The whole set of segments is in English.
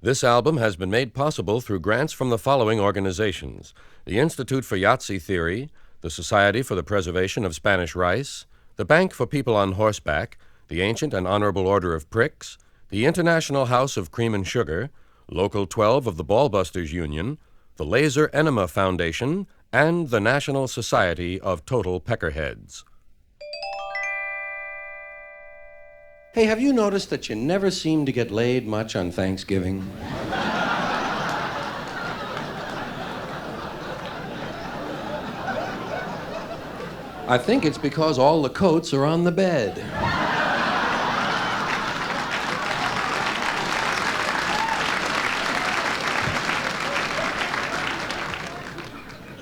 This album has been made possible through grants from the following organizations: the Institute for Yahtzee Theory, the Society for the Preservation of Spanish Rice, the Bank for People on Horseback, the Ancient and Honorable Order of Pricks, the International House of Cream and Sugar, Local 12 of the Ballbusters Union, the Laser Enema Foundation, and the National Society of Total Peckerheads. Hey, have you noticed that you never seem to get laid much on Thanksgiving? I think it's because all the coats are on the bed.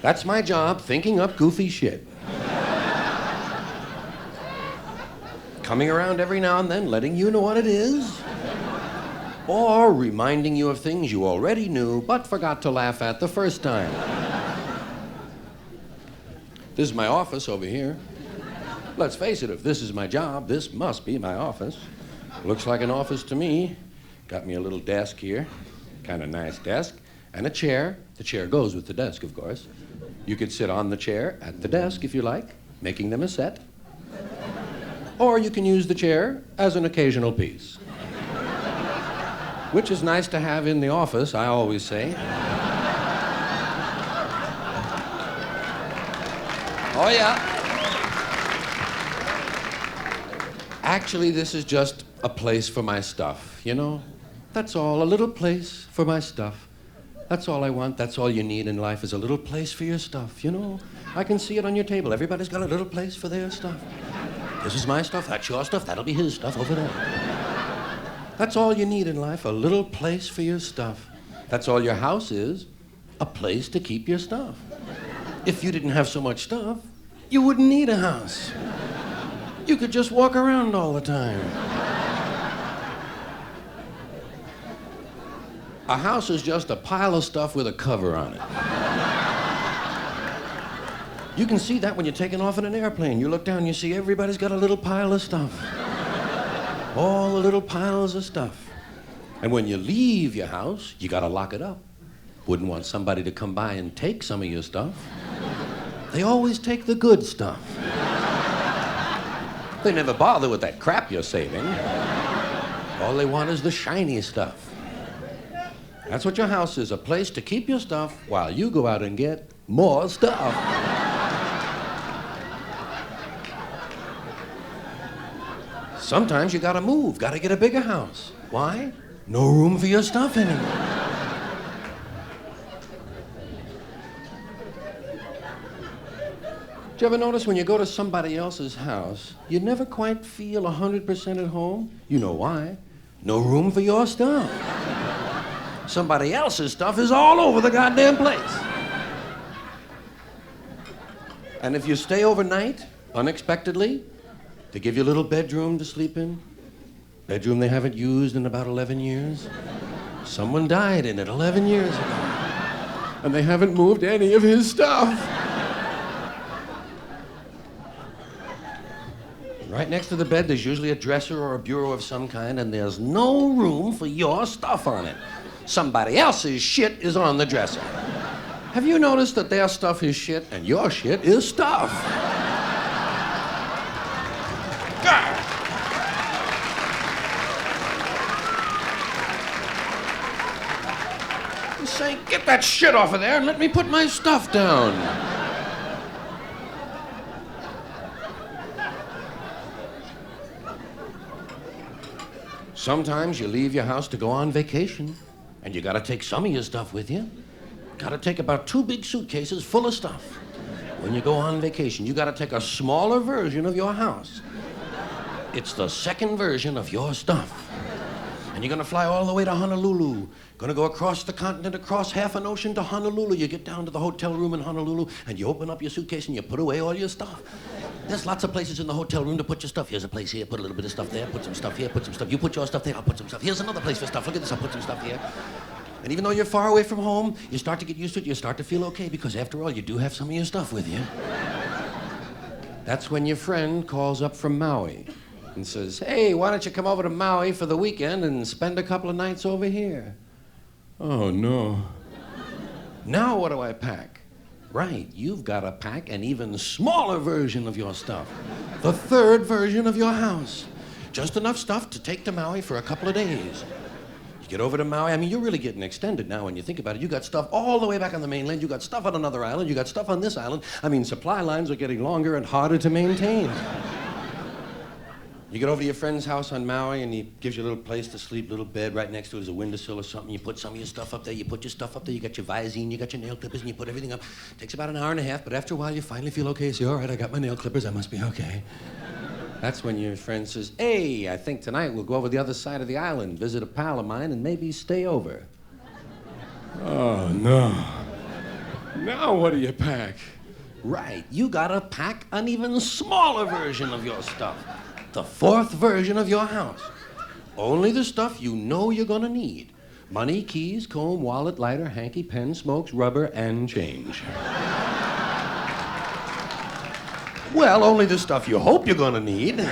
That's my job, thinking up goofy shit. Coming around every now and then, letting you know what it is, or reminding you of things you already knew but forgot to laugh at the first time. This is my office over here. Let's face it, if this is my job, this must be my office. Looks like an office to me. Got me a little desk here, kind of nice desk, and a chair. The chair goes with the desk, of course. You could sit on the chair at the desk if you like, making them a set. Or you can use the chair as an occasional piece. Which is nice to have in the office, I always say. Oh, yeah. Actually, this is just a place for my stuff, you know? That's all, a little place for my stuff. That's all I want, that's all you need in life is a little place for your stuff, you know? I can see it on your table. Everybody's got a little place for their stuff. This is my stuff, that's your stuff, that'll be his stuff over there. That's all you need in life, a little place for your stuff. That's all your house is, a place to keep your stuff. If you didn't have so much stuff, you wouldn't need a house. You could just walk around all the time. A house is just a pile of stuff with a cover on it. You can see that when you're taking off in an airplane. You look down, you see everybody's got a little pile of stuff. All the little piles of stuff. And when you leave your house, you gotta lock it up. Wouldn't want somebody to come by and take some of your stuff. They always take the good stuff. They never bother with that crap you're saving. All they want is the shiny stuff. That's what your house is, a place to keep your stuff while you go out and get more stuff. Sometimes you gotta move, gotta get a bigger house. Why? No room for your stuff anymore. Do you ever notice when you go to somebody else's house, you never quite feel 100% at home? You know why? No room for your stuff. Somebody else's stuff is all over the goddamn place. And if you stay overnight, unexpectedly, they give you a little bedroom to sleep in. Bedroom they haven't used in about 11 years. Someone died in it 11 years ago. And they haven't moved any of his stuff. Right next to the bed, there's usually a dresser or a bureau of some kind, and there's no room for your stuff on it. Somebody else's shit is on the dresser. Have you noticed that their stuff is shit and your shit is stuff? Say, get that shit off of there and let me put my stuff down. Sometimes you leave your house to go on vacation, and you gotta take some of your stuff with you. Gotta take about 2 big suitcases full of stuff. When you go on vacation, you gotta take a smaller version of your house. It's the second version of your stuff. And you're gonna fly all the way to Honolulu. Gonna go across the continent, across half an ocean to Honolulu. You get down to the hotel room in Honolulu, and you open up your suitcase and you put away all your stuff. There's lots of places in the hotel room to put your stuff. Here's a place here, put a little bit of stuff there, put some stuff here, put some stuff. You put your stuff there, I'll put some stuff. Here's another place for stuff. Look at this, I'll put some stuff here. And even though you're far away from home, you start to get used to it. You start to feel okay because after all, you do have some of your stuff with you. That's when your friend calls up from Maui and says, hey, why don't you come over to Maui for the weekend and spend a couple of nights over here? Oh, no. Now what do I pack? Right, you've got to pack an even smaller version of your stuff. The third version of your house. Just enough stuff to take to Maui for a couple of days. You get over to Maui, I mean, you're really getting extended now when you think about it. You got stuff all the way back on the mainland. You got stuff on another island. You got stuff on this island. I mean, supply lines are getting longer and harder to maintain. You get over to your friend's house on Maui, and he gives you a little place to sleep, little bed. Right next to it is a windowsill or something. You put some of your stuff up there. You put your stuff up there. You got your Visine, you got your nail clippers, and you put everything up. Takes about an hour and a half, but after a while, you finally feel okay. Say, all right, I got my nail clippers. I must be okay. That's when your friend says, hey, I think tonight we'll go over the other side of the island, visit a pal of mine, and maybe stay over. Oh, no. Now what do you pack? Right, you gotta pack an even smaller version of your stuff. The fourth version of your house. Only the stuff you know you're gonna need. Money, keys, comb, wallet, lighter, hanky, pen, smokes, rubber, and change. Well, only the stuff you hope you're gonna need.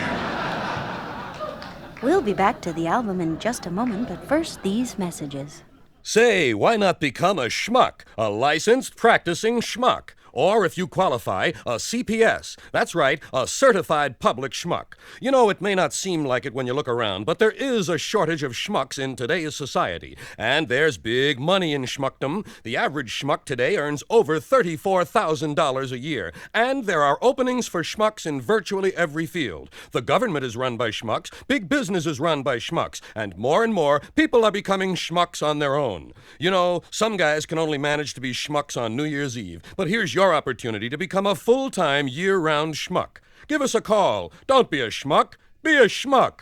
We'll be back to the album in just a moment, but first, these messages. Say, why not become a schmuck, a licensed practicing schmuck? Or, if you qualify, a CPS. That's right, a certified public schmuck. You know, it may not seem like it when you look around, but there is a shortage of schmucks in today's society. And there's big money in schmuckdom. The average schmuck today earns over $34,000 a year. And there are openings for schmucks in virtually every field. The government is run by schmucks, big business is run by schmucks, and more people are becoming schmucks on their own. You know, some guys can only manage to be schmucks on New Year's Eve, but here's your opportunity to become a full-time, year-round schmuck. Give us a call. Don't be a schmuck. Be a schmuck.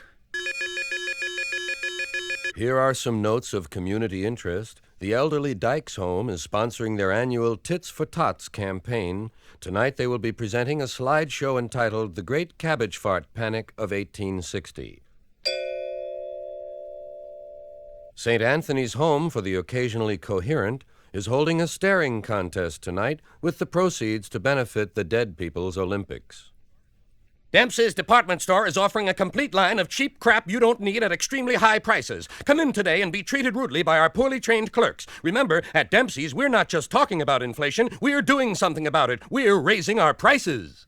Here are some notes of community interest. The elderly Dykes Home is sponsoring their annual Tits for Tots campaign. Tonight they will be presenting a slideshow entitled The Great Cabbage Fart Panic of 1860. St. Anthony's Home for the Occasionally Coherent is holding a staring contest tonight with the proceeds to benefit the Dead People's Olympics. Dempsey's Department Store is offering a complete line of cheap crap you don't need at extremely high prices. Come in today and be treated rudely by our poorly trained clerks. Remember, at Dempsey's, we're not just talking about inflation, we're doing something about it. We're raising our prices.